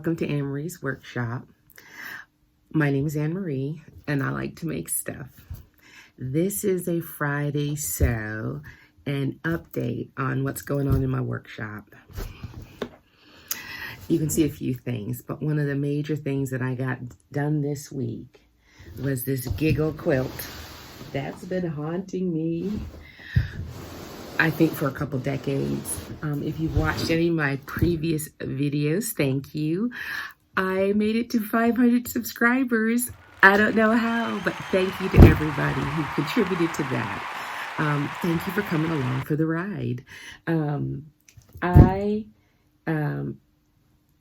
Welcome to Anne-Marie's Workshop. My name is Anne-Marie, and I like to make stuff. This is a Friday sew and update on what's going on in my workshop. You can see a few things, but one of the major things that I got done this week was this giggle quilt. That's been haunting me, I think, for a couple decades. If you've watched any of my previous videos, thank you. I made it to 500 subscribers. I don't know how, but thank you to everybody who contributed to that. Thank you for coming along for the ride.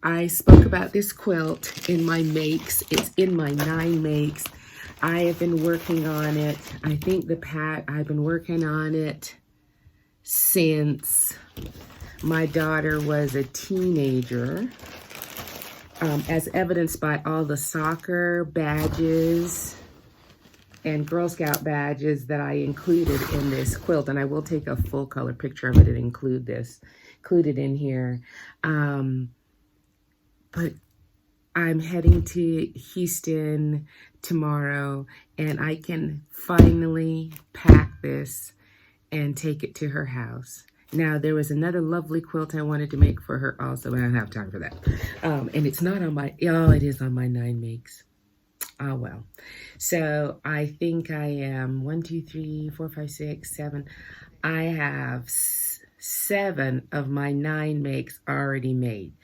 I spoke about this quilt in my makes. It's in my 9 makes. I have been working on it. I think I've been working on it since my daughter was a teenager, as evidenced by all the soccer badges and Girl Scout badges that I included in this quilt. And I will take a full color picture of it and include it in here. But I'm heading to Houston tomorrow, and I can finally pack this and take it to her house. Now, there was another lovely quilt I wanted to make for her also, but I don't have time for that. And it's not on my, oh, it is on my 9 makes. Oh, well. So I think I am 1, 2, 3, 4, 5, 6, 7. I have 7 of my 9 makes already made.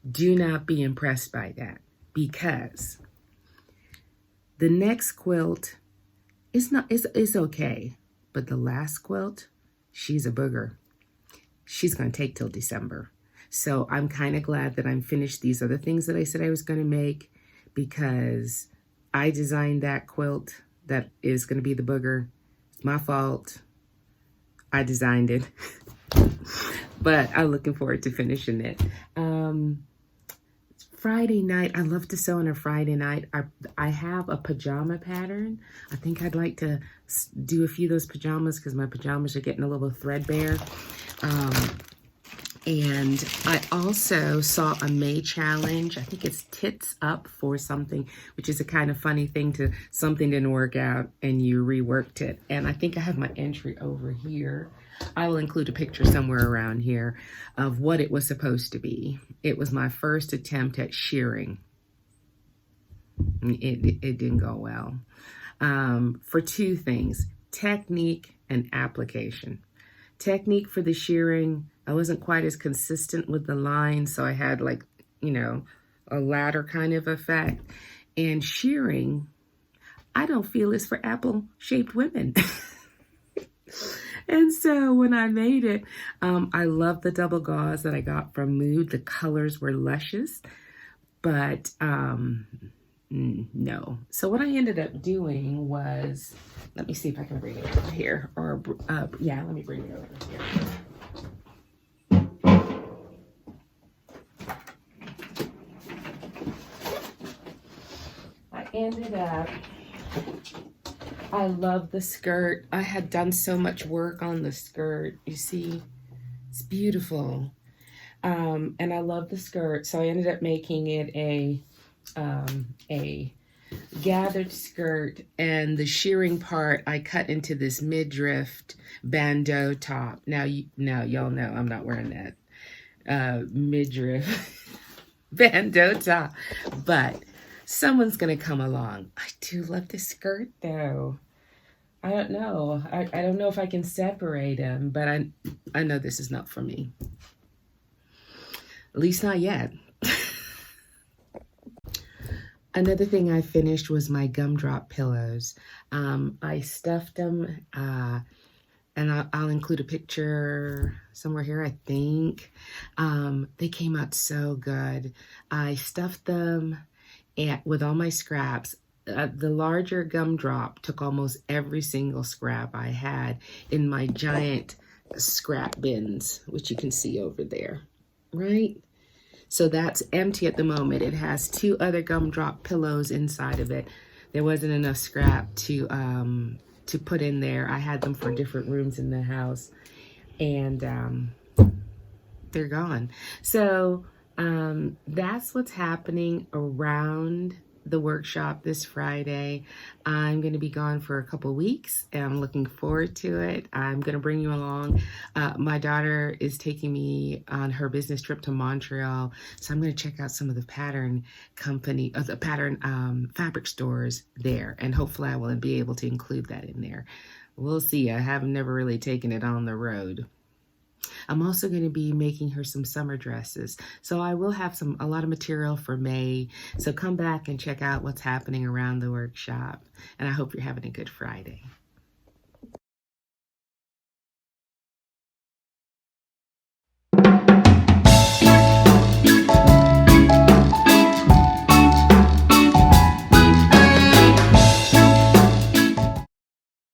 Do not be impressed by that, because the next quilt is okay. But the last quilt, she's a booger. She's going to take till December. So I'm kind of glad that I'm finished these other things that I said I was going to make, because I designed that quilt that is going to be the booger. It's my fault. I designed it. But I'm looking forward to finishing it. Friday night, I love to sew on a Friday night. I have a pajama pattern. I think I'd like to do a few of those pajamas, because my pajamas are getting a little threadbare. And I also saw a May challenge. I think it's Tits Up for something, which is a kind of funny thing to something didn't work out and you reworked it. And I think I have my entry over here. I will include a picture somewhere around here of what it was supposed to be. It was my first attempt at shearing. It didn't go well. For 2 things, technique and application. Technique for the shearing, I wasn't quite as consistent with the line, so I had, like, a ladder kind of effect. And shearing, I don't feel is for apple-shaped women. And so when I made it, I love the double gauze that I got from Mood. The colors were luscious, but no. So what I ended up doing was, let me see if I can bring it over here. Or yeah, let me bring it over here. I ended up, I love the skirt. I had done so much work on the skirt. You see, it's beautiful. And I love the skirt. So I ended up making it a gathered skirt, and the shearing part I cut into this midriff bandeau top. Now y'all know I'm not wearing that midriff bandeau top, but someone's gonna come along. I do love the skirt though. I don't know. I don't know if I can separate them, but I know this is not for me. At least not yet. Another thing I finished was my gumdrop pillows. I stuffed them, and I'll include a picture somewhere here, I think. They came out so good. I stuffed them with all my scraps. The larger gumdrop took almost every single scrap I had in my giant scrap bins, which you can see over there, right? So that's empty at the moment. It has 2 other gumdrop pillows inside of it. There wasn't enough scrap to put in there. I had them for different rooms in the house, and they're gone. So That's what's happening around the workshop this Friday. I'm going to be gone for a couple weeks and I'm looking forward to it. I'm going to bring you along. My daughter is taking me on her business trip to Montreal, so I'm going to check out some of the pattern fabric stores there, and hopefully I will be able to include that in there. We'll see. I have never really taken it on the road. I'm also going to be making her some summer dresses. So I will have a lot of material for May. So come back and check out what's happening around the workshop. And I hope you're having a good Friday.